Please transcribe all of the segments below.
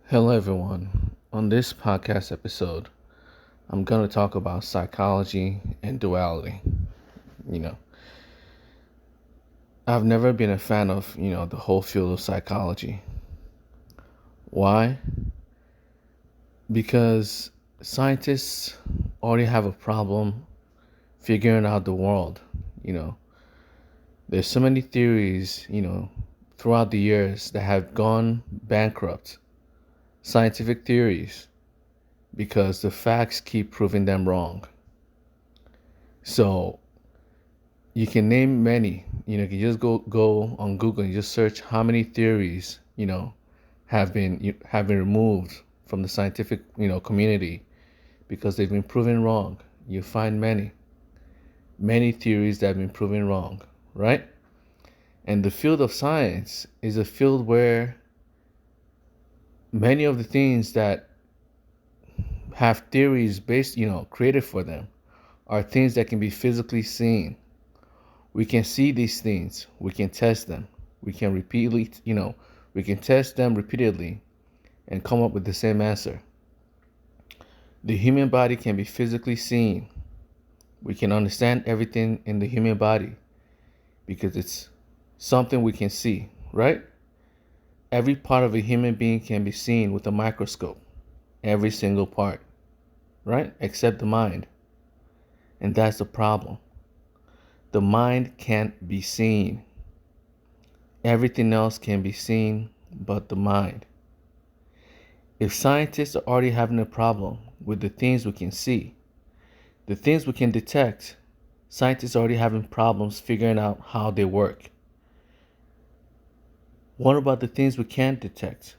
Hello, everyone. On this podcast episode, I'm going to talk about psychology and duality. You know, I've never been a fan of, the whole field of psychology. Why? Because scientists already have a problem figuring out the world. You know, there's so many theories, throughout the years that have gone bankrupt. Scientific theories because the facts keep proving them wrong. So you can name many. You can just go on Google and just search how many theories have been removed from the scientific community because they've been proven wrong. You find many theories that have been proven wrong, right? And the field of science is a field where many of the things that have theories based, created for them are things that can be physically seen. We can see these things. We can test them. We can we can test them repeatedly and come up with the same answer. The human body can be physically seen. We can understand everything in the human body because it's something we can see, right? Every part of a human being can be seen with a microscope. Every single part, right? Except the mind. And that's the problem. The mind can't be seen. Everything else can be seen but the mind. If scientists are already having a problem with the things we can see, the things we can detect, scientists are already having problems figuring out how they work. What about the things we can't detect?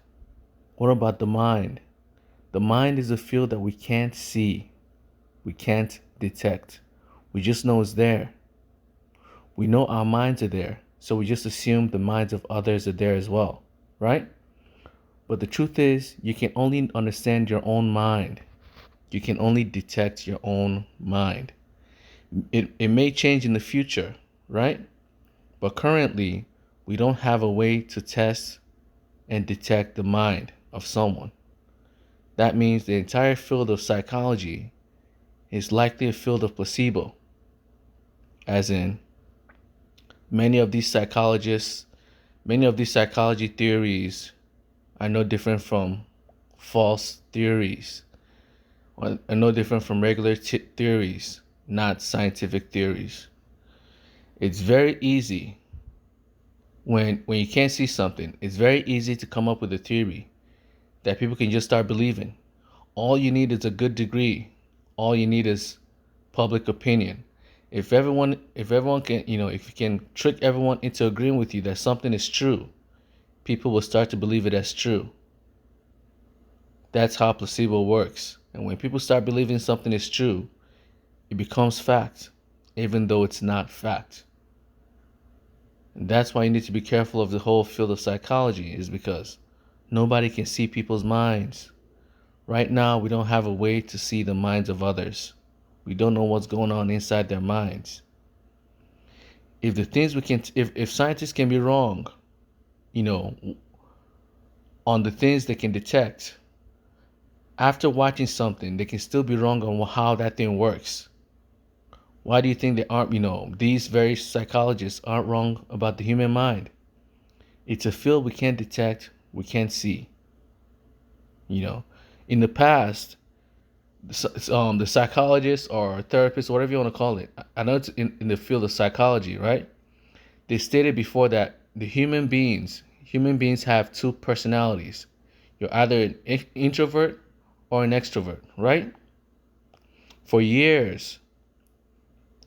What about the mind? The mind is a field that we can't see. We can't detect. We just know it's there. We know our minds are there, so we just assume the minds of others are there as well, right? But the truth is, you can only understand your own mind. You can only detect your own mind. It may change in the future, right? But currently, we don't have a way to test and detect the mind of someone. That means the entire field of psychology is likely a field of placebo, as in many of these psychology theories are no different from false theories, or are no different from regular theories, not scientific theories. It's very easy when you can't see something, it's very easy to come up with a theory that people can just start believing. All you need is a good degree. All you need is public opinion. If everyone can, if you can trick everyone into agreeing with you that something is true, people will start to believe it as true. That's how placebo works. And when people start believing something is true, it becomes fact, even though it's not fact. And that's why you need to be careful of the whole field of psychology, is because nobody can see people's minds. Right now, we don't have a way to see the minds of others. We don't know what's going on inside their minds. If scientists can be wrong, you know, on the things they can detect, after watching something, they can still be wrong on how that thing works. Why do you think they aren't, these very psychologists aren't wrong about the human mind? It's a field we can't detect, we can't see. In the past, the psychologists or therapists, whatever you want to call it, I know it's in the field of psychology, right? They stated before that human beings have two personalities. You're either an introvert or an extrovert, right? For years,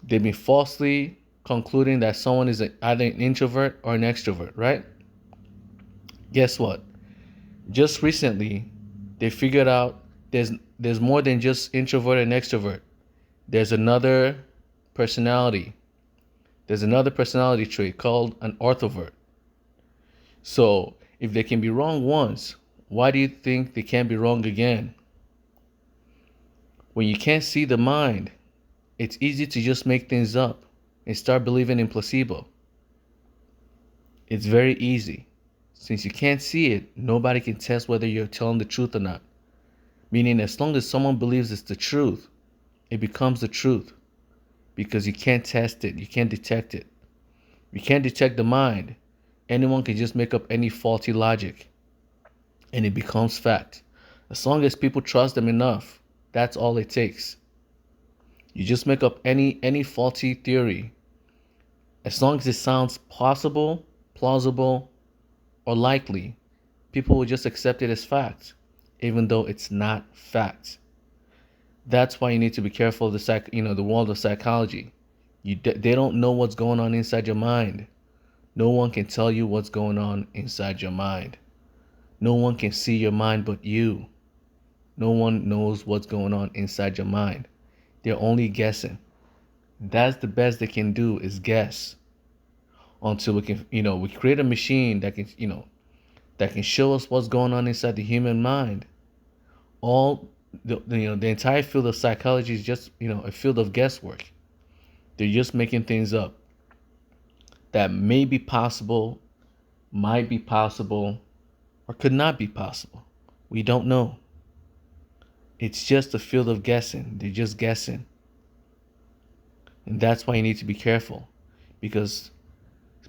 they've been falsely concluding that someone is either an introvert or an extrovert, right? Guess what? Just recently, they figured out there's more than just introvert and extrovert. There's another personality. There's another personality trait called an orthrovert. So if they can be wrong once, why do you think they can't be wrong again? When you can't see the mind, it's easy to just make things up and start believing in placebo. It's very easy. Since you can't see it, nobody can test whether you're telling the truth or not. Meaning, as long as someone believes it's the truth, it becomes the truth. Because you can't test it, you can't detect it. You can't detect the mind. Anyone can just make up any faulty logic, and it becomes fact. As long as people trust them enough, that's all it takes. You just make up any faulty theory. As long as it sounds possible, plausible, or likely, people will just accept it as fact, even though it's not fact. That's why you need to be careful of the world of psychology. They don't know what's going on inside your mind. No one can tell you what's going on inside your mind. No one can see your mind but you. No one knows what's going on inside your mind. They're only guessing. That's the best they can do, is guess. Until we can, we create a machine that can show us what's going on inside the human mind. All the entire field of psychology is just, a field of guesswork. They're just making things up that may be possible, might be possible, or could not be possible. We don't know. It's just a field of guessing. They're just guessing. And that's why you need to be careful. Because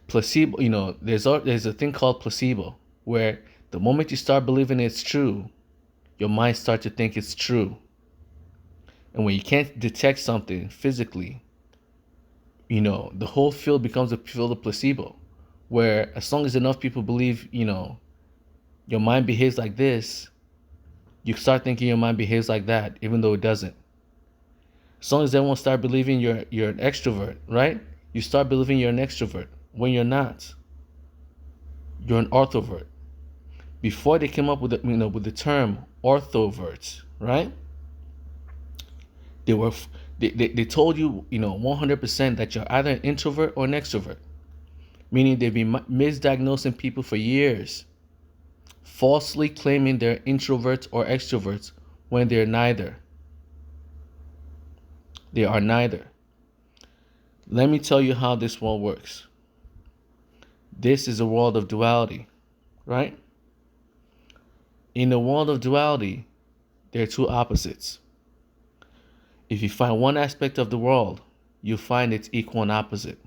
placebo, there's a thing called placebo, where the moment you start believing it's true, your mind starts to think it's true. And when you can't detect something physically, the whole field becomes a field of placebo, where as long as enough people believe, your mind behaves like this, you start thinking your mind behaves like that, even though it doesn't. As long as everyone start believing you're an extrovert, right? You start believing you're an extrovert when you're not. You're an orthovert. Before they came up with the term orthoverts, right? They told you, 100% that you're either an introvert or an extrovert. Meaning they've been misdiagnosing people for years, falsely claiming they're introverts or extroverts when they're neither. They are neither. Let me tell you how this world works. This is a world of duality, right? In the world of duality, there are two opposites. If you find one aspect of the world, you find its equal and opposite.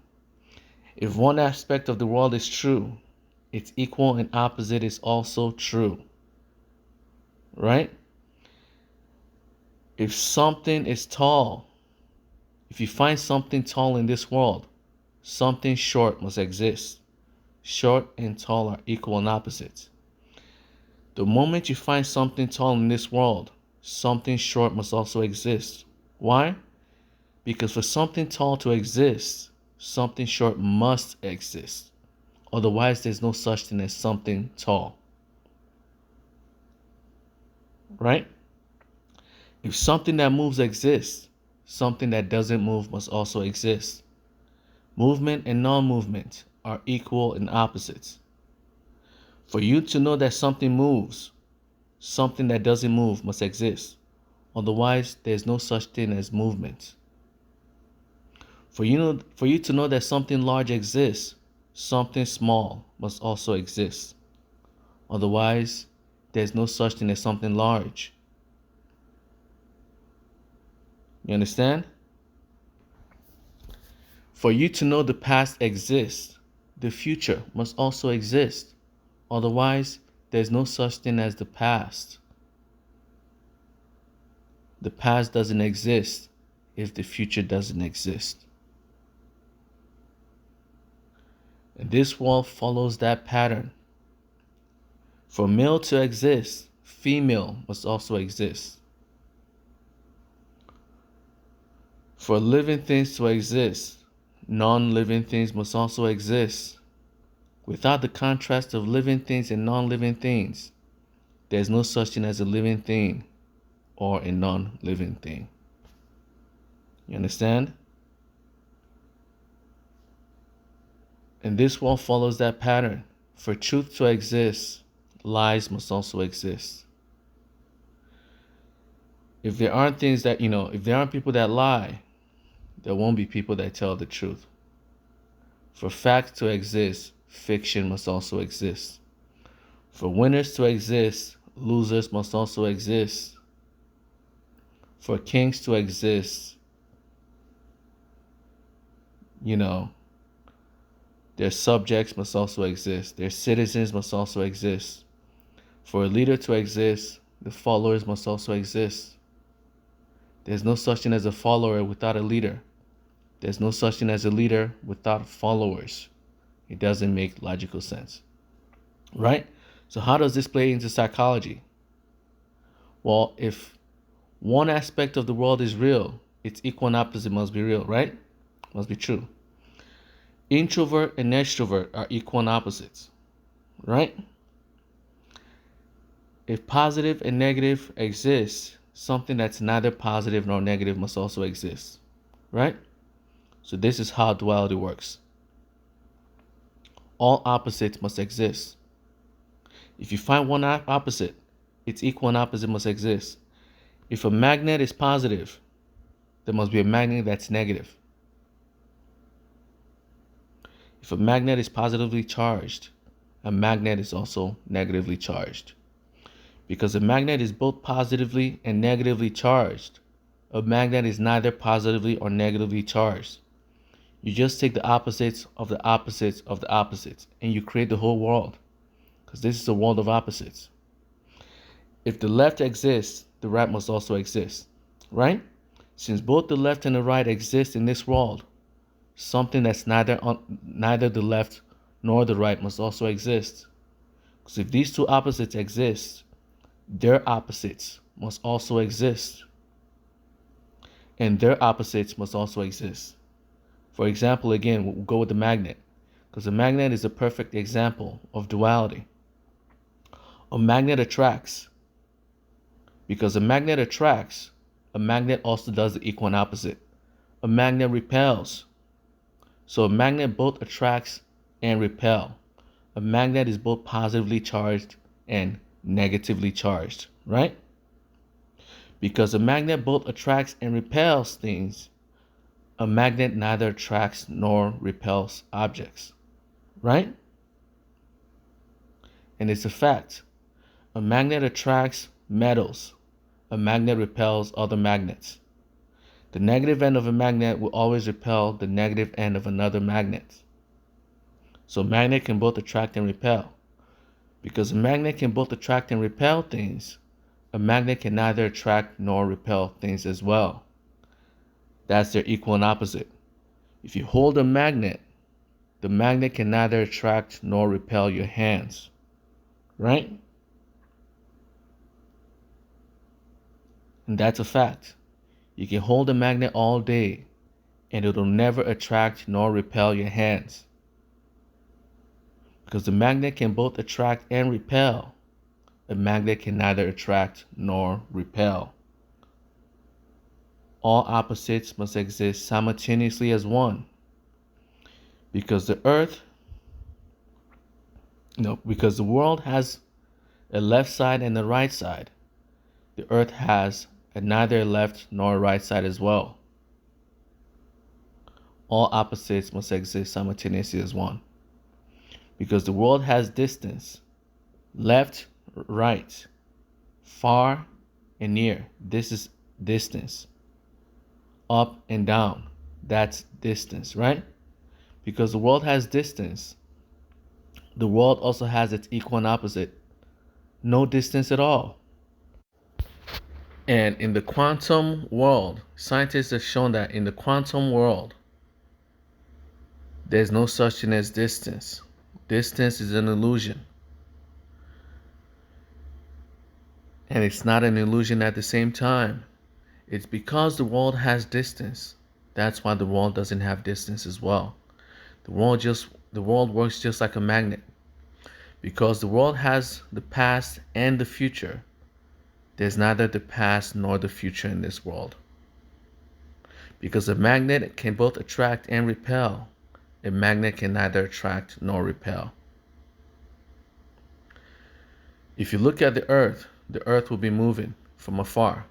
If one aspect of the world is true, its equal and opposite is also true. Right? If something is tall, if you find something tall in this world, something short must exist. Short and tall are equal and opposites. The moment you find something tall in this world, something short must also exist. Why? Because for something tall to exist, something short must exist. Otherwise, there's no such thing as something tall. Right? If something that moves exists, something that doesn't move must also exist. Movement and non-movement are equal and opposites. For you to know that something moves, something that doesn't move must exist. Otherwise, there's no such thing as movement. For you to know that something large exists, something small must also exist. Otherwise, there's no such thing as something large. You understand? For you to know the past exists, the future must also exist. Otherwise, there's no such thing as the past. The past doesn't exist if the future doesn't exist. And this world follows that pattern. For male to exist, female must also exist. For living things to exist, non-living things must also exist. Without the contrast of living things and non-living things, there's no such thing as a living thing or a non-living thing. You understand? And this world follows that pattern. For truth to exist, lies must also exist. If there aren't things that, if there aren't people that lie, there won't be people that tell the truth. For facts to exist, fiction must also exist. For winners to exist, losers must also exist. For kings to exist, their subjects must also exist. Their citizens must also exist. For a leader to exist, the followers must also exist. There's no such thing as a follower without a leader. There's no such thing as a leader without followers. It doesn't make logical sense. Right? So how does this play into psychology? Well, if one aspect of the world is real, its equal and opposite must be real, right? Must be true. Introvert and extrovert are equal and opposites, right? If positive and negative exist, something that's neither positive nor negative must also exist, right? So this is how duality works. All opposites must exist. If you find one opposite, its equal and opposite must exist. If a magnet is positive, there must be a magnet that's negative. If a magnet is positively charged, a magnet is also negatively charged. Because a magnet is both positively and negatively charged, a magnet is neither positively or negatively charged. You just take the opposites of the opposites of the opposites, and you create the whole world. Because this is a world of opposites. If the left exists, the right must also exist, right? Since both the left and the right exist in this world, something that's neither the left nor the right must also exist. Because if these two opposites exist, their opposites must also exist. And their opposites must also exist. For example, again, we'll go with the magnet. Because the magnet is a perfect example of duality. A magnet attracts. Because a magnet attracts, a magnet also does the equal and opposite. A magnet repels. So a magnet both attracts and repel. A magnet is both positively charged and negatively charged, right? Because a magnet both attracts and repels things, a magnet neither attracts nor repels objects, right? And it's a fact. A magnet attracts metals. A magnet repels other magnets. The negative end of a magnet will always repel the negative end of another magnet. So a magnet can both attract and repel. Because a magnet can both attract and repel things, a magnet can neither attract nor repel things as well. That's their equal and opposite. If you hold a magnet, the magnet can neither attract nor repel your hands, right? And that's a fact. You can hold a magnet all day, and it'll never attract nor repel your hands. Because the magnet can both attract and repel, a magnet can neither attract nor repel. All opposites must exist simultaneously as one. Because the world has a left side and a right side, the earth has neither a left nor a right side as well. All opposites must exist simultaneously as one. Because the world has distance, left, right, far, and near. This is distance. Up and down, that's distance, right? Because the world has distance, the world also has its equal and opposite. No distance at all. And in the quantum world, scientists have shown that in the quantum world, there's no such thing as distance. Distance is an illusion. And it's not an illusion at the same time. It's because the world has distance. That's why the world doesn't have distance as well. The world works just like a magnet. Because the world has the past and the future, there's neither the past nor the future in this world. Because a magnet can both attract and repel, a magnet can neither attract nor repel. If you look at the earth will be moving from afar.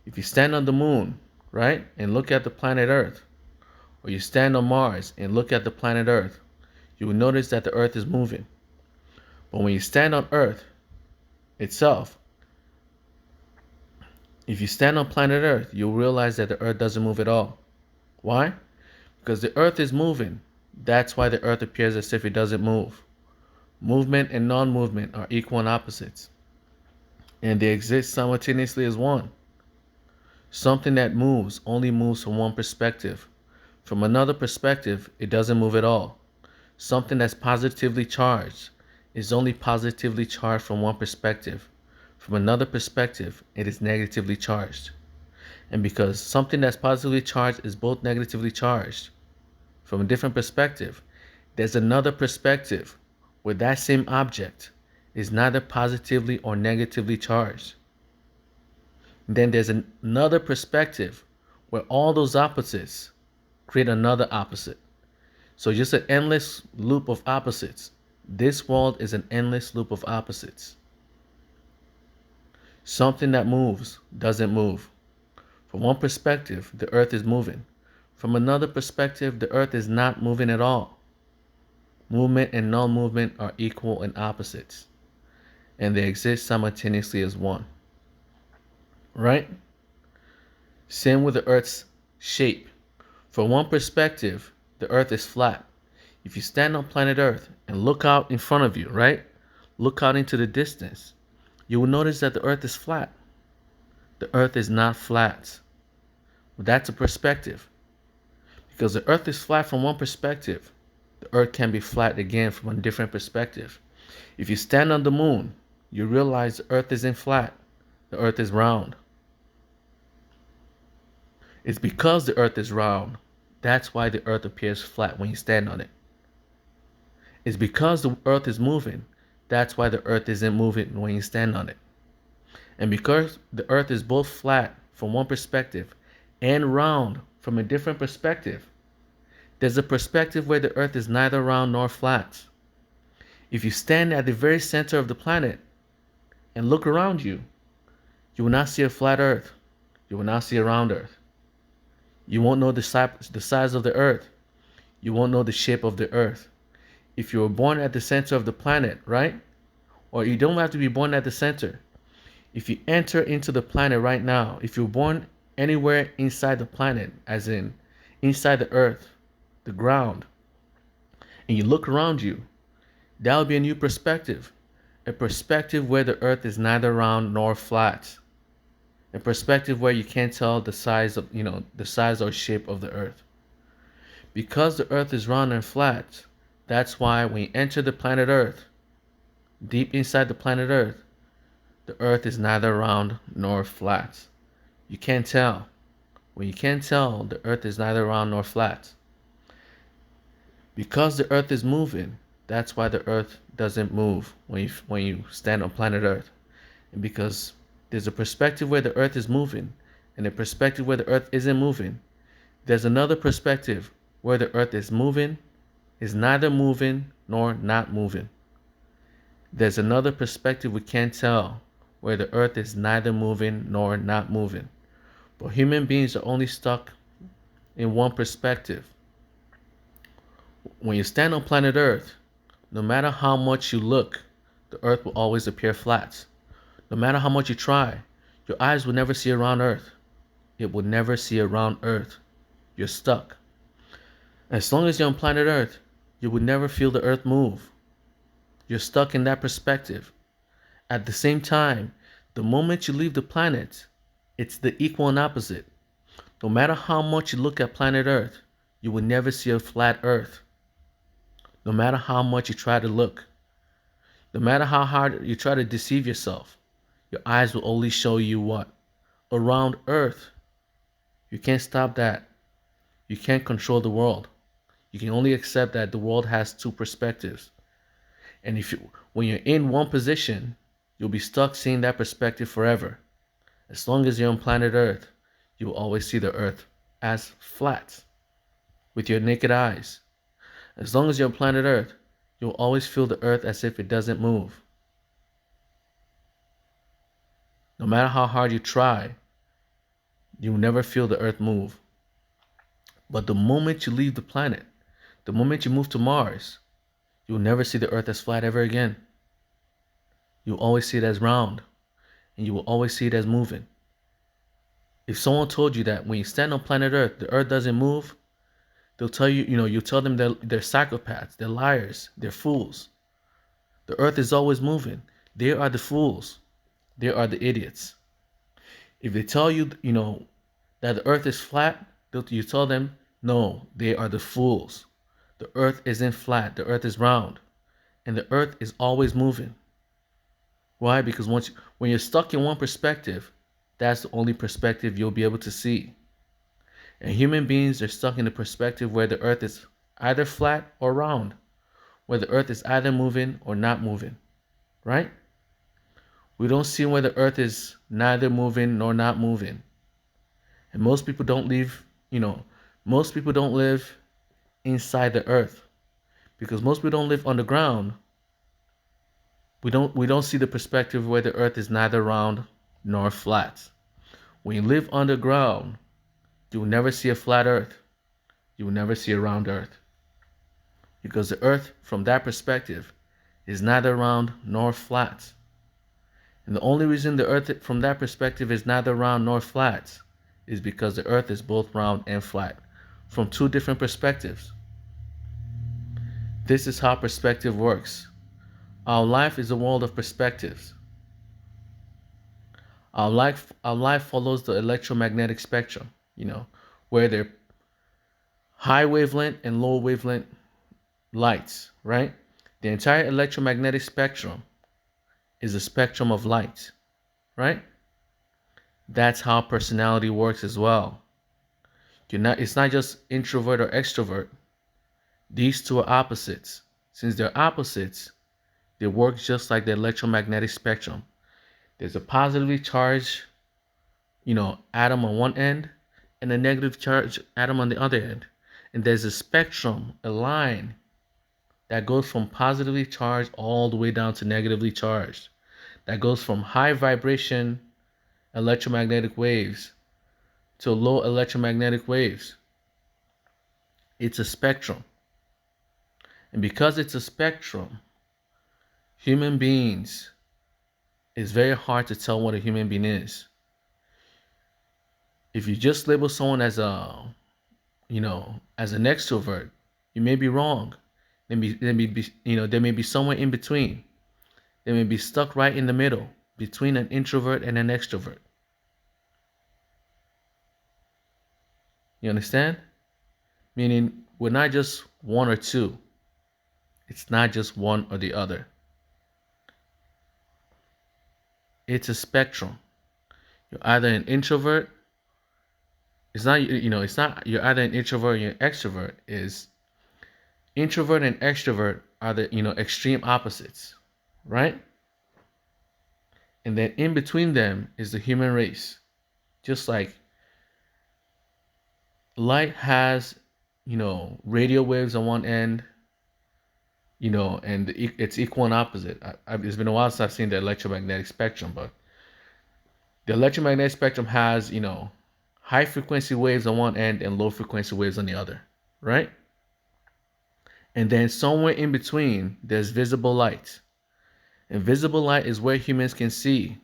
If you stand on the moon, right, and look at the planet Earth, or you stand on Mars and look at the planet Earth, you will notice that the earth is moving. But when you stand on Earth itself, if you stand on planet Earth, you'll realize that the Earth doesn't move at all. Why? Because the Earth is moving. That's why the Earth appears as if it doesn't move. Movement and non-movement are equal and opposites, and they exist simultaneously as one. Something that moves only moves from one perspective. From another perspective, it doesn't move at all. Something that's positively charged is only positively charged from one perspective. From another perspective, it is negatively charged. And because something that's positively charged is both negatively charged, from a different perspective, there's another perspective where that same object is neither positively or negatively charged. Then there's another perspective where all those opposites create another opposite. So just an endless loop of opposites. This world is an endless loop of opposites. Something that moves doesn't move. From one perspective, the earth is moving. From another perspective, the earth is not moving at all. Movement and non-movement are equal and opposites, and they exist simultaneously as one. Right? Same with the earth's shape. From one perspective, the earth is flat. If you stand on planet Earth and look out in front of you, right? Look out into the distance, you will notice that the earth is flat. The earth is not flat. But that's a perspective. Because the earth is flat from one perspective, the earth can be flat again from a different perspective. If you stand on the moon, you realize the earth isn't flat. The earth is round. It's because the earth is round. That's why the earth appears flat when you stand on it. It's because the earth is moving. That's why the earth isn't moving when you stand on it. And because the earth is both flat from one perspective and round from a different perspective, there's a perspective where the earth is neither round nor flat. If you stand at the very center of the planet and look around you, you will not see a flat earth. You will not see a round earth. You won't know the size of the earth. You won't know the shape of the earth. If you were born at the center of the planet, right? Or you don't have to be born at the center. If you enter into the planet right now, if you're born anywhere inside the planet, as in inside the earth, the ground, and you look around you, that will be a new perspective. A perspective where the earth is neither round nor flat. A perspective where you can't tell the size of, the size or shape of the earth. Because the earth is round and flat, that's why when you enter the planet Earth, deep inside the planet Earth, the earth is neither round nor flat. You can't tell. When you can't tell, the earth is neither round nor flat. Because the earth is moving, that's why the earth doesn't move when you stand on planet Earth. And because there's a perspective where the earth is moving and a perspective where the earth isn't moving, there's another perspective where the earth is moving, is neither moving nor not moving. There's another perspective we can't tell where the earth is neither moving nor not moving. But human beings are only stuck in one perspective. When you stand on planet Earth, no matter how much you look, the earth will always appear flat. No matter how much you try, your eyes will never see a round earth. It will never see a round earth. You're stuck. As long as you're on planet Earth, you will never feel the earth move. You're stuck in that perspective. At the same time, the moment you leave the planet, it's the equal and opposite. No matter how much you look at planet Earth, you will never see a flat earth. No matter how much you try to look, no matter how hard you try to deceive yourself, your eyes will only show you what? A round earth. You can't stop that. You can't control the world. You can only accept that the world has two perspectives. And when you're in one position, you'll be stuck seeing that perspective forever. As long as you're on planet Earth, you will always see the earth as flat with your naked eyes. As long as you're on planet Earth, you'll always feel the earth as if it doesn't move. No matter how hard you try, you will never feel the earth move. But the moment you leave the planet, the moment you move to Mars, you will never see the earth as flat ever again. You'll always see it as round, and you will always see it as moving. If someone told you that when you stand on planet Earth, the Earth doesn't move, they'll tell you, you tell them they're psychopaths, they're liars, they're fools. The Earth is always moving. They are the fools. They are the idiots. If they tell you, that the Earth is flat, you tell them, no, they are the fools. The Earth isn't flat. The Earth is round, and the Earth is always moving. Why? Because when you're stuck in one perspective, that's the only perspective you'll be able to see. And human beings are stuck in the perspective where the Earth is either flat or round, where the Earth is either moving or not moving, right? We don't see where the Earth is neither moving nor not moving. And most people don't live inside the Earth, because most people don't live underground. We don't see the perspective where the Earth is neither round nor flat. When you live underground, you will never see a flat Earth. You will never see a round Earth. Because the Earth, from that perspective, is neither round nor flat. And the only reason the Earth, from that perspective, is neither round nor flat is because the Earth is both round and flat, from two different perspectives. This is how perspective works. Our life is a world of perspectives. Our life follows the electromagnetic spectrum, where there are high wavelength and low wavelength lights, right? The entire electromagnetic spectrum is a spectrum of light, right? That's how personality works as well. It's not just introvert or extrovert. These two are opposites. Since they're opposites, they work just like the electromagnetic spectrum. There's a positively charged, atom on one end and a negative charged atom on the other end. And there's a spectrum, a line that goes from positively charged all the way down to negatively charged. That goes from high vibration electromagnetic waves to low electromagnetic waves. It's a spectrum. And because it's a spectrum, human beings, it's very hard to tell what a human being is. If you just label someone as an extrovert, you may be wrong. There may be somewhere in between. They may be stuck right in the middle between an introvert and an extrovert. You understand? Meaning we're not just one or two. It's not just one or the other. It's a spectrum. You're either an introvert. It's not you're either an introvert or you're an extrovert. Is introvert and extrovert are the extreme opposites, right? And then in between them is the human race. Just like light has, radio waves on one end, and it's equal and opposite. It's been a while since I've seen the electromagnetic spectrum, but the electromagnetic spectrum has, high frequency waves on one end and low frequency waves on the other, right? And then somewhere in between, there's visible light. And visible light is where humans can see.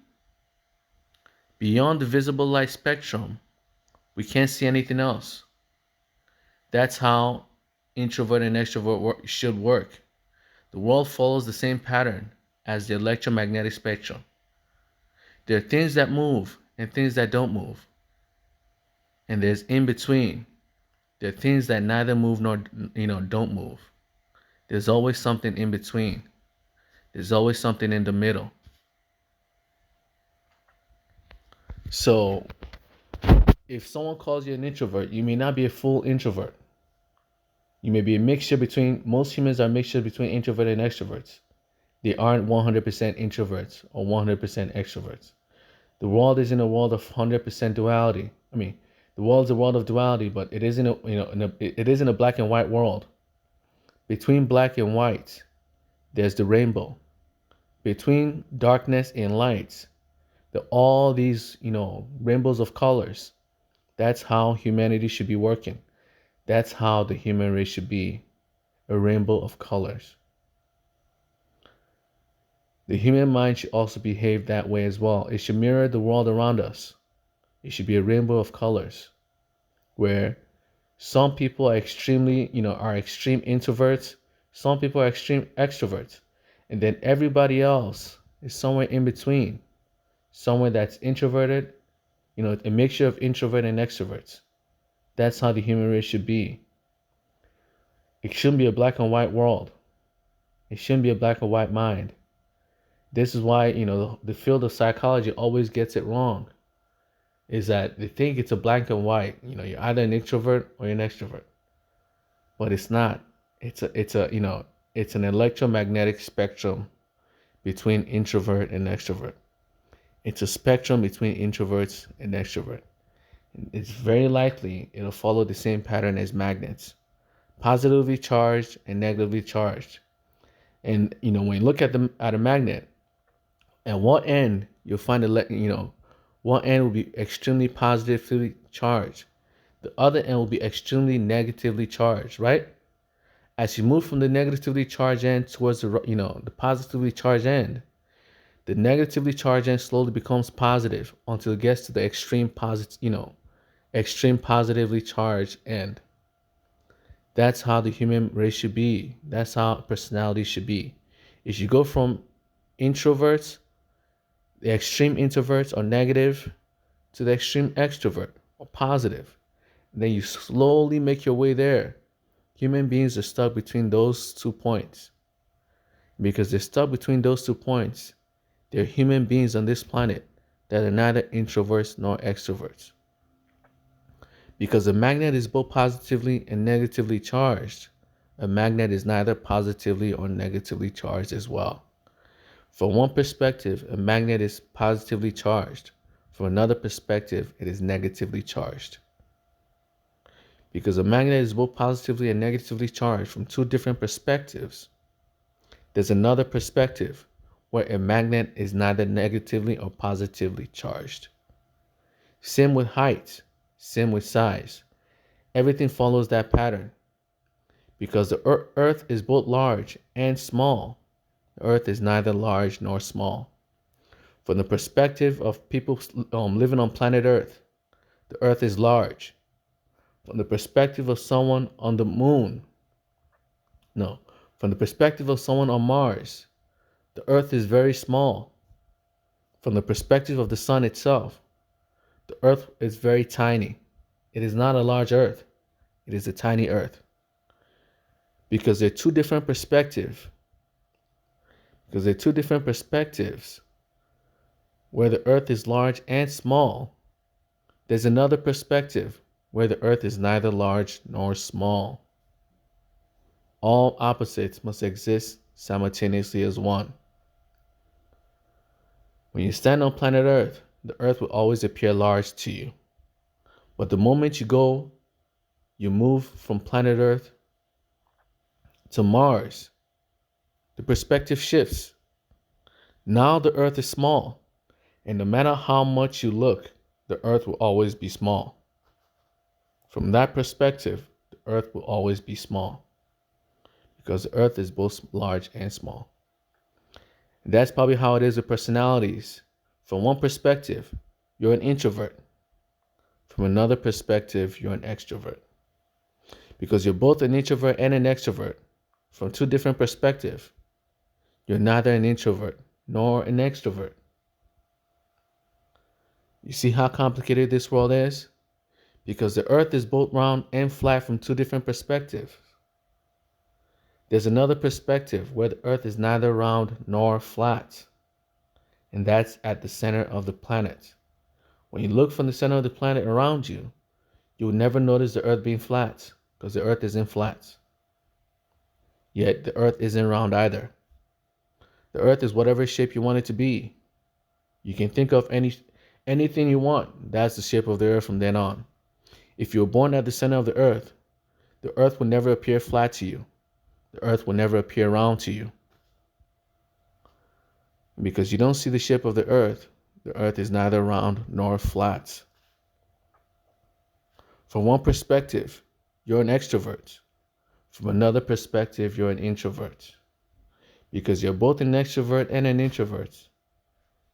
Beyond the visible light spectrum, we can't see anything else. That's how introvert and extrovert should work. The world follows the same pattern as the electromagnetic spectrum. There are things that move and things that don't move. And there's in between. There are things that neither move nor don't move. There's always something in between. There's always something in the middle. So if someone calls you an introvert, you may not be a full introvert. You may be most humans are a mixture between introvert and extroverts. They aren't 100% introverts or 100% extroverts. The world isn't a world of 100% duality. The world's a world of duality, but it isn't it isn't a black and white world. Between black and white, there's the rainbow. Between darkness and light, all these, rainbows of colors. That's how humanity should be working. That's how the human race should be, a rainbow of colors. The human mind should also behave that way as well. It should mirror the world around us. It should be a rainbow of colors where some people are are extreme introverts, some people are extreme extroverts, and then everybody else is somewhere in between, somewhere that's introverted, a mixture of introvert and extroverts. That's how the human race should be. It shouldn't be a black and white world. It shouldn't be a black and white mind. This is why, the field of psychology always gets it wrong. Is that they think it's a black and white. You're either an introvert or you're an extrovert. But it's not. It's an electromagnetic spectrum between introvert and extrovert. It's a spectrum between introverts and extrovert. It's very likely it'll follow the same pattern as magnets. Positively charged and negatively charged. And when you look at a magnet, at one end you'll find one end will be extremely positively charged. The other end will be extremely negatively charged, right? As you move from the negatively charged end towards the positively charged end, the negatively charged end slowly becomes positive until it gets to the extreme positively charged end. That's how the human race should be. That's how personality should be. If you go from introverts, the extreme introverts are negative, to the extreme extrovert or positive, then you slowly make your way there. Human beings are stuck between those 2 points. Because they're stuck between those 2 points, they're human beings on this planet that are neither introverts nor extroverts. Because a magnet is both positively and negatively charged, a magnet is neither positively or negatively charged as well. From one perspective, a magnet is positively charged. From another perspective, it is negatively charged. Because a magnet is both positively and negatively charged from 2 different perspectives, there's another perspective where a magnet is neither negatively or positively charged. Same with height, same with size. Everything follows that pattern. Because the Earth is both large and small, the Earth is neither large nor small. From the perspective of people living on planet Earth, the Earth is large. From the perspective of someone on the moon, no, from the perspective of someone on Mars, the Earth is very small. From the perspective of the sun itself, the Earth is very tiny. It is not a large Earth. It is a tiny Earth. Because they're two different perspectives. Because they're two different perspectives where the Earth is large and small. There's another perspective where the Earth is neither large nor small. All opposites must exist simultaneously as one. When you stand on planet Earth, the Earth will always appear large to you. But the moment you move from planet Earth to Mars, the perspective shifts. Now the Earth is small, and no matter how much you look, the Earth will always be small. From that perspective, the Earth will always be small, because the Earth is both large and small. And that's probably how it is with personalities. From one perspective, you're an introvert. From another perspective, you're an extrovert. Because you're both an introvert and an extrovert, from two different perspectives, you're neither an introvert nor an extrovert. You see how complicated this world is? Because the Earth is both round and flat from two different perspectives. There's another perspective where the Earth is neither round nor flat, and that's at the center of the planet. When you look from the center of the planet around you, you will never notice the Earth being flat, because the Earth isn't flat. Yet the Earth isn't round either. The Earth is whatever shape you want it to be. You can think of anything you want. That's the shape of the Earth from then on. If you were born at the center of the Earth will never appear flat to you. The Earth will never appear round to you. Because you don't see the shape of the Earth is neither round nor flat. From one perspective, you're an extrovert. From another perspective, you're an introvert. Because you're both an extrovert and an introvert.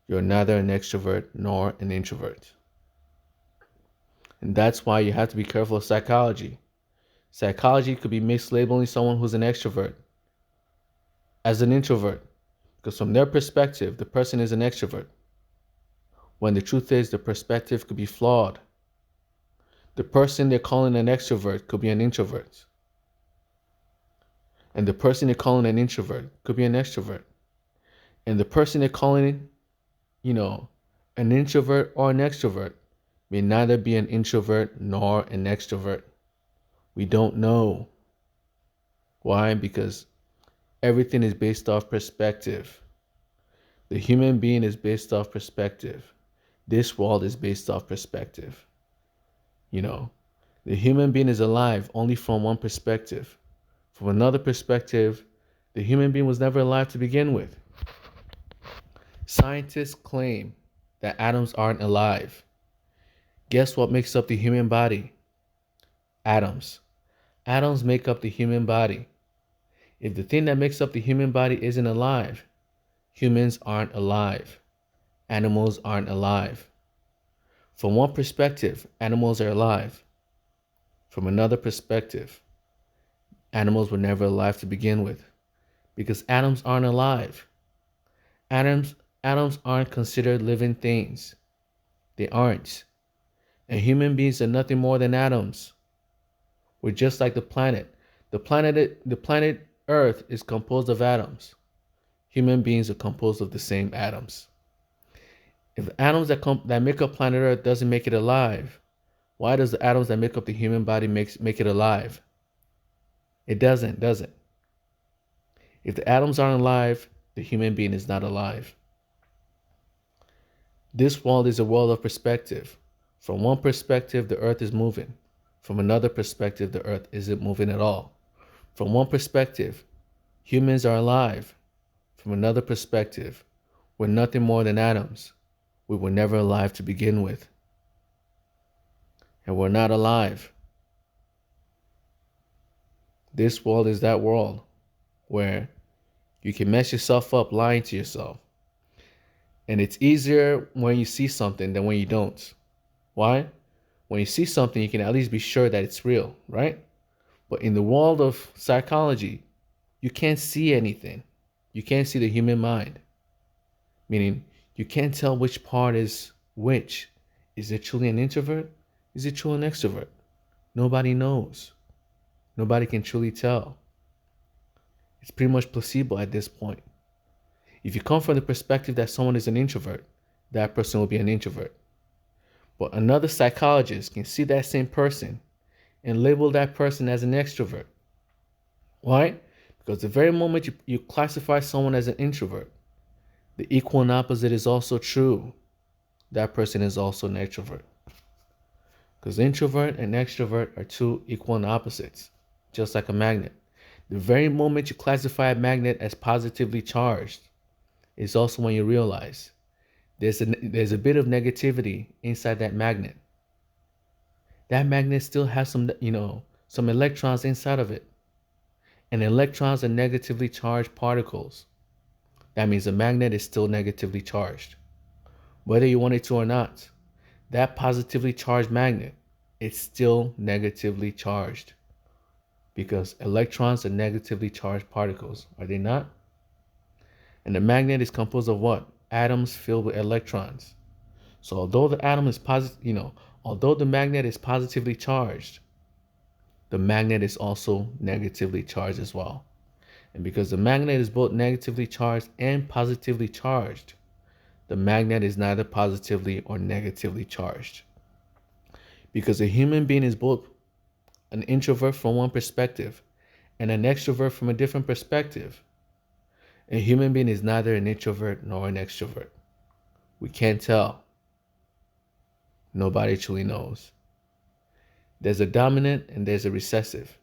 You're neither an extrovert nor an introvert. And that's why you have to be careful of psychology. Psychology could be mislabeling someone who's an extrovert as an introvert. Because from their perspective, the person is an extrovert. When the truth is, the perspective could be flawed. The person they're calling an extrovert could be an introvert. And the person they're calling an introvert could be an extrovert. And the person they're calling, an introvert or an extrovert may neither be an introvert nor an extrovert. We don't know. Why? Because everything is based off perspective. The human being is based off perspective. This world is based off perspective. The human being is alive only from one perspective. From another perspective, the human being was never alive to begin with. Scientists claim that atoms aren't alive. Guess what makes up the human body? Atoms. Atoms make up the human body. If the thing that makes up the human body isn't alive, humans aren't alive. Animals aren't alive. From one perspective, animals are alive. From another perspective, animals were never alive to begin with, because atoms aren't alive. Atoms aren't considered living things. They aren't. And human beings are nothing more than atoms. We're just like the planet. The planet Earth is composed of atoms. Human beings are composed of the same atoms. If atoms that make up planet Earth doesn't make it alive, why does the atoms that make up the human body make it alive? It doesn't, does it? If the atoms aren't alive, the human being is not alive. This world is a world of perspective. From one perspective, the Earth is moving. From another perspective, the Earth isn't moving at all. From one perspective, humans are alive. From another perspective, we're nothing more than atoms. We were never alive to begin with. And we're not alive. This world is that world where you can mess yourself up lying to yourself. And it's easier when you see something than when you don't. Why? When you see something, you can at least be sure that it's real, right? But in the world of psychology, you can't see anything. You can't see the human mind. Meaning, you can't tell which part is which. Is it truly an introvert? Is it truly an extrovert? Nobody knows. Nobody can truly tell. It's pretty much placebo at this point. If you come from the perspective that someone is an introvert, that person will be an introvert. But another psychologist can see that same person and label that person as an extrovert. Why? Because the very moment you classify someone as an introvert, the equal and opposite is also true. That person is also an extrovert. Because introvert and extrovert are two equal and opposites, just like a magnet. The very moment you classify a magnet as positively charged is also when you realize there's a bit of negativity inside that magnet. That magnet still has some electrons inside of it. And electrons are negatively charged particles. That means the magnet is still negatively charged. Whether you want it to or not, that positively charged magnet is still negatively charged. Because electrons are negatively charged particles, are they not? And the magnet is composed of what? Atoms filled with electrons. So although the atom is although the magnet is positively charged, the magnet is also negatively charged as well. And because the magnet is both negatively charged and positively charged, the magnet is neither positively or negatively charged. Because a human being is both an introvert from one perspective and an extrovert from a different perspective. A human being is neither an introvert nor an extrovert. We can't tell. Nobody truly knows. There's a dominant and there's a recessive.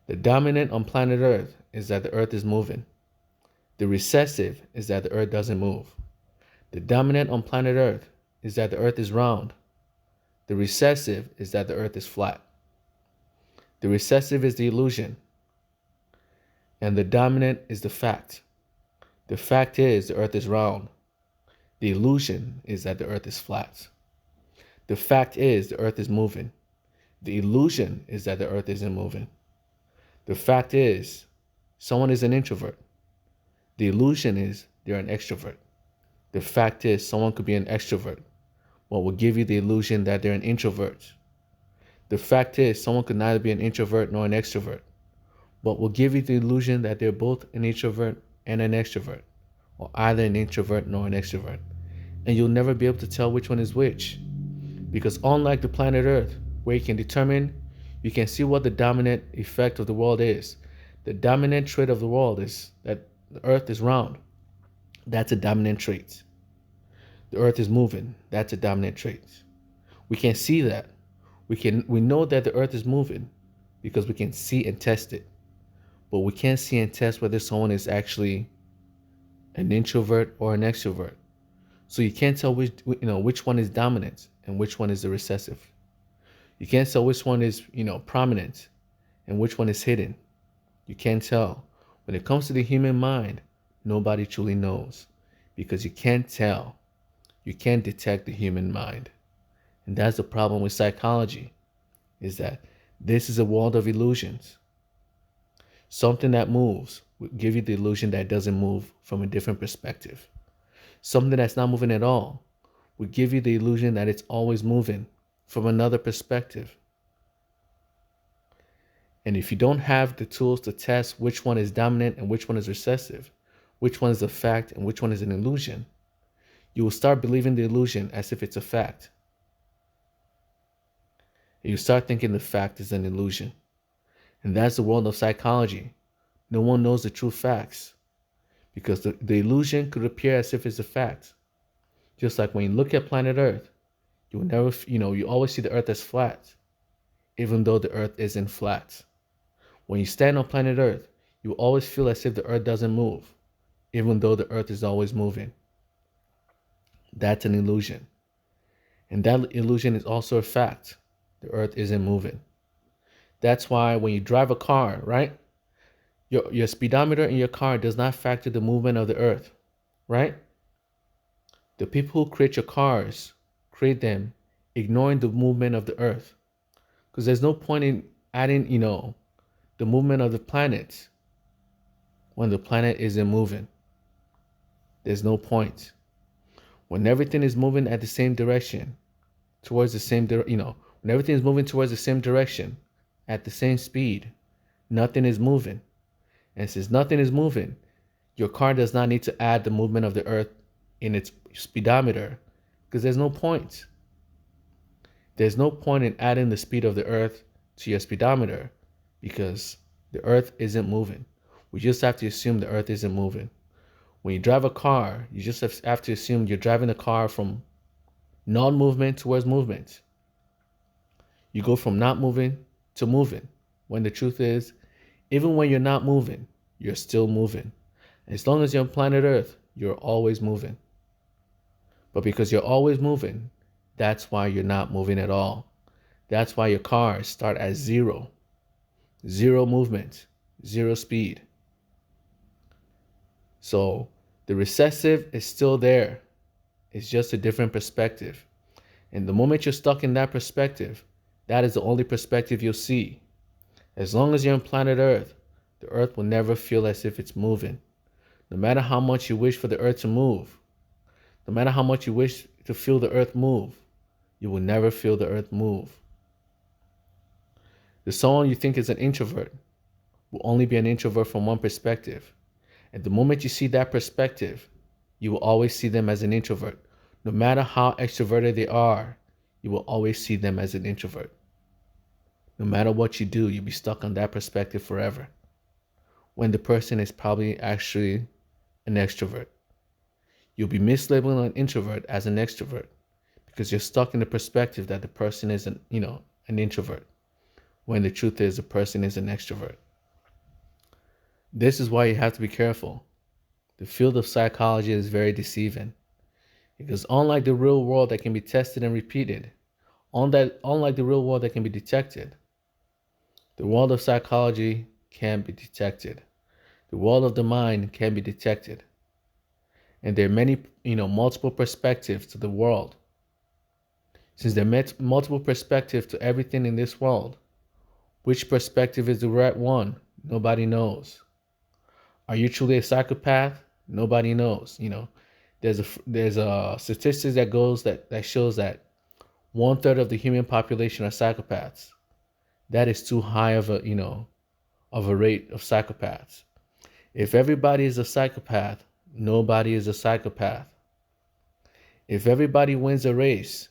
The dominant on planet Earth is that the Earth is moving. The recessive is that the Earth doesn't move. The dominant on planet Earth is that the Earth is round. The recessive is that the Earth is flat. The recessive is the illusion, and the dominant is the fact. The fact is the earth is round. The illusion is that the earth is flat. The fact is the earth is moving. The illusion is that the earth isn't moving. The fact is someone is an introvert. The illusion is they're an extrovert. The fact is someone could be an extrovert, but will give you the illusion that they're an introvert. The fact is someone could neither be an introvert nor an extrovert, but will give you the illusion that they're both an introvert and an extrovert, or either an introvert nor an extrovert. And you'll never be able to tell which one is which. Because unlike the planet Earth, where you can see what the dominant effect of the world is. The dominant trait of the world is that the Earth is round. That's a dominant trait. The Earth is moving. That's a dominant trait. We can see that. We know that the Earth is moving because we can see and test it. But we can't see and test whether someone is actually an introvert or an extrovert. So you can't tell which one is dominant and which one is the recessive. You can't tell which one is prominent and which one is hidden. You can't tell. When it comes to the human mind, nobody truly knows because you can't tell. You can't detect the human mind. And that's the problem with psychology, is that this is a world of illusions. Something that moves will give you the illusion that it doesn't move from a different perspective. Something that's not moving at all will give you the illusion that it's always moving from another perspective. And if you don't have the tools to test which one is dominant and which one is recessive, which one is a fact and which one is an illusion, you will start believing the illusion as if it's a fact. And you start thinking the fact is an illusion. And that's the world of psychology. No one knows the true facts because the illusion could appear as if it's a fact. Just like when you look at planet Earth, you will never, you always see the Earth as flat, even though the Earth isn't flat. When you stand on planet Earth, you will always feel as if the Earth doesn't move, even though the Earth is always moving. That's an illusion. And that illusion is also a fact. The Earth isn't moving. That's why when you drive a car, right? Your speedometer in your car does not factor the movement of the Earth, right? The people who create your cars create them ignoring the movement of the Earth. Because there's no point in adding, the movement of the planet when the planet isn't moving. There's no point. When everything is moving at the same direction, towards the same, when everything is moving towards the same direction, at the same speed, nothing is moving. And since nothing is moving, your car does not need to add the movement of the Earth in its speedometer because there's no point. There's no point in adding the speed of the Earth to your speedometer because the Earth isn't moving. We just have to assume the Earth isn't moving. When you drive a car, you just have to assume you're driving the car from non-movement towards movement. You go from not moving to moving, when the truth is, even when you're not moving, you're still moving. As long as you're on planet Earth, you're always moving. But because you're always moving, that's why you're not moving at all. That's why your cars start at zero. Zero movement, zero speed. So the recessive is still there. It's just a different perspective. And the moment you're stuck in that perspective, that is the only perspective you'll see. As long as you're on planet Earth, the Earth will never feel as if it's moving. No matter how much you wish for the Earth to move, no matter how much you wish to feel the Earth move, you will never feel the Earth move. The someone you think is an introvert will only be an introvert from one perspective. And the moment you see that perspective, you will always see them as an introvert. No matter how extroverted they are, you will always see them as an introvert. No matter what you do, you'll be stuck on that perspective forever. When the person is probably actually an extrovert. You'll be mislabeling an introvert as an extrovert because you're stuck in the perspective that the person is an introvert, when the truth is the person is an extrovert. This is why you have to be careful. The field of psychology is very deceiving because unlike the real world that can be tested and repeated, unlike the real world that can be detected, the world of psychology can be detected. The world of the mind can be detected. And there are many, multiple perspectives to the world. Since there are multiple perspectives to everything in this world, which perspective is the right one? Nobody knows. Are you truly a psychopath? Nobody knows. There's a statistics that shows that 1/3 of the human population are psychopaths. That is too high of a rate of psychopaths. If everybody is a psychopath, nobody is a psychopath. If everybody wins a race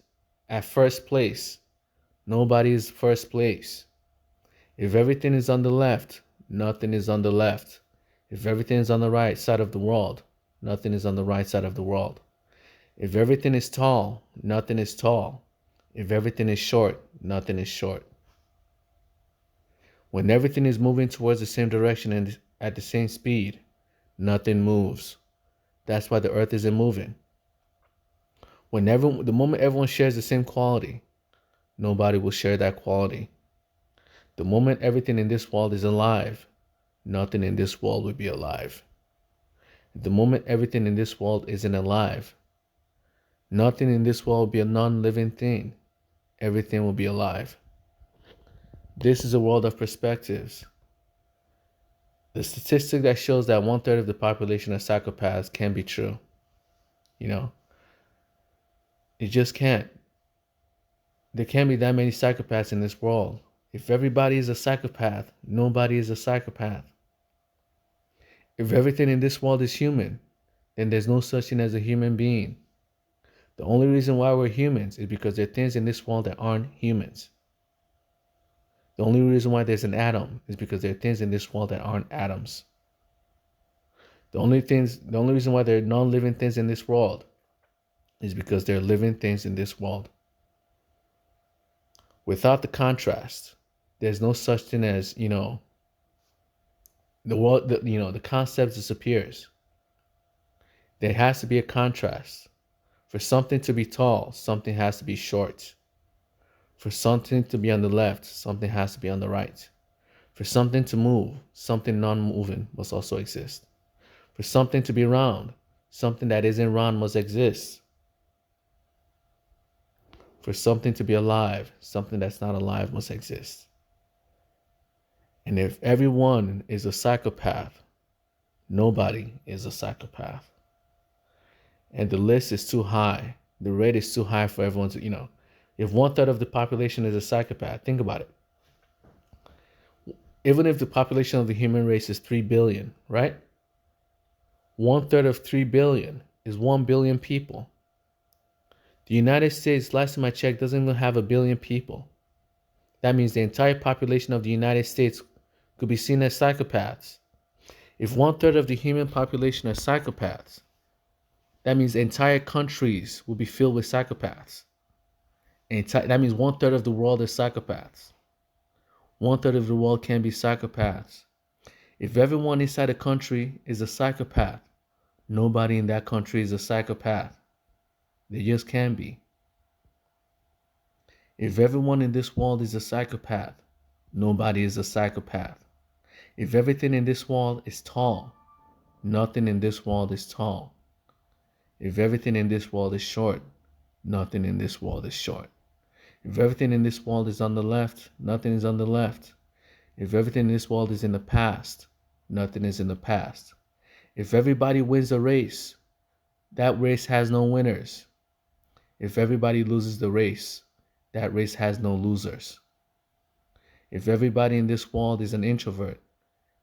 at first place, nobody is first place. If everything is on the left, nothing is on the left. If everything is on the right side of the world, nothing is on the right side of the world. If everything is tall, nothing is tall. If everything is short, nothing is short. When everything is moving towards the same direction and at the same speed, nothing moves. That's why the earth isn't moving. The moment everyone shares the same quality, nobody will share that quality. The moment everything in this world is alive, nothing in this world will be alive. The moment everything in this world isn't alive, nothing in this world will be a non-living thing. Everything will be alive. This is a world of perspectives. The statistic that shows that 1/3 of the population are psychopaths can't be true. It just can't. There can't be that many psychopaths in this world. If everybody is a psychopath, nobody is a psychopath. If everything in this world is human, then there's no such thing as a human being. The only reason why we're humans is because there are things in this world that aren't humans. The only reason why there's an atom is because there are things in this world that aren't atoms. The only reason why there are non-living things in this world is because there are living things in this world. Without the contrast, there's no such thing as, the world, the concept disappears. There has to be a contrast. For something to be tall, something has to be short. For something to be on the left, something has to be on the right. For something to move, something non-moving must also exist. For something to be round, something that isn't round must exist. For something to be alive, something that's not alive must exist. And if everyone is a psychopath, nobody is a psychopath. And the list is too high. The rate is too high for everyone to, if 1/3 of the population is a psychopath, think about it. Even if the population of the human race is 3 billion, right? 1/3 of 3 billion is 1 billion people. The United States, last time I checked, doesn't even have 1 billion people. That means the entire population of the United States could be seen as psychopaths. If 1/3 of the human population are psychopaths, that means entire countries will be filled with psychopaths. That means 1/3 of the world is psychopaths. 1/3 of the world can be psychopaths. If everyone inside a country is a psychopath, nobody in that country is a psychopath. They just can't be. If everyone in this world is a psychopath, nobody is a psychopath. If everything in this world is tall, nothing in this world is tall. If everything in this world is short, nothing in this world is short. If everything in this world is on the left, nothing is on the left. If everything in this world is in the past, nothing is in the past. If everybody wins a race, that race has no winners. If everybody loses the race, that race has no losers. If everybody in this world is an introvert,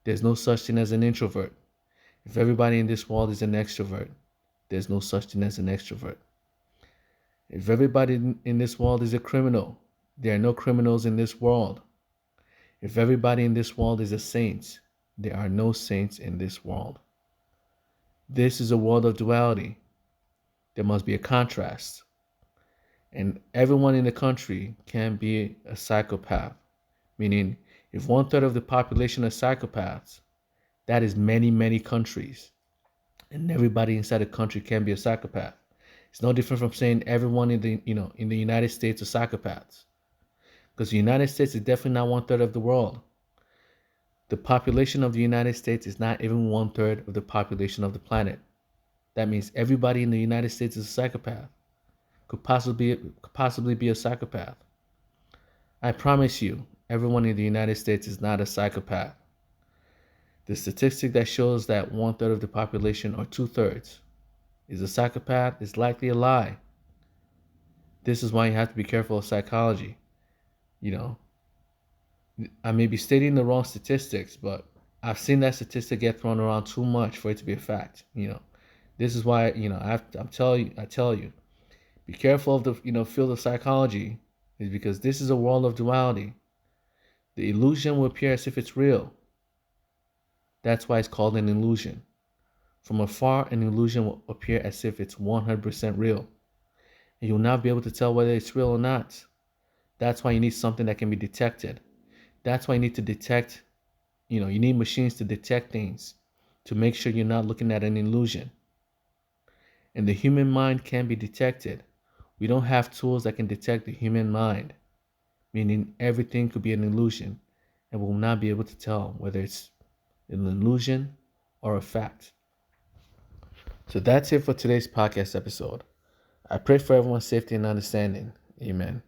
there's no such thing as an introvert. If everybody in this world is an extrovert, there's no such thing as an extrovert. If everybody in this world is a criminal, there are no criminals in this world. If everybody in this world is a saint, there are no saints in this world. This is a world of duality. There must be a contrast. And everyone in the country can be a psychopath. Meaning, if 1/3 of the population are psychopaths, that is many, many countries. And everybody inside the country can be a psychopath. It's no different from saying everyone in the United States are psychopaths. Because the United States is definitely not 1/3 of the world. The population of the United States is not even 1/3 of the population of the planet. That means everybody in the United States is a psychopath. Could possibly be a psychopath. I promise you, everyone in the United States is not a psychopath. The statistic that shows that 1/3 of the population or 2/3 is a psychopath is likely a lie. This is why you have to be careful of psychology. You know, I may be stating the wrong statistics, but I've seen that statistic get thrown around too much for it to be a fact. This is why I tell you, be careful of the field of psychology, is because this is a world of duality. The illusion will appear as if it's real. That's why it's called an illusion. From afar, an illusion will appear as if it's 100% real, and you'll not be able to tell whether it's real or not. That's why you need something that can be detected. That's why you need to detect, you need machines to detect things, to make sure you're not looking at an illusion. And the human mind can be detected. We don't have tools that can detect the human mind, meaning everything could be an illusion, and we'll not be able to tell whether it's an illusion or a fact. So that's it for today's podcast episode. I pray for everyone's safety and understanding. Amen.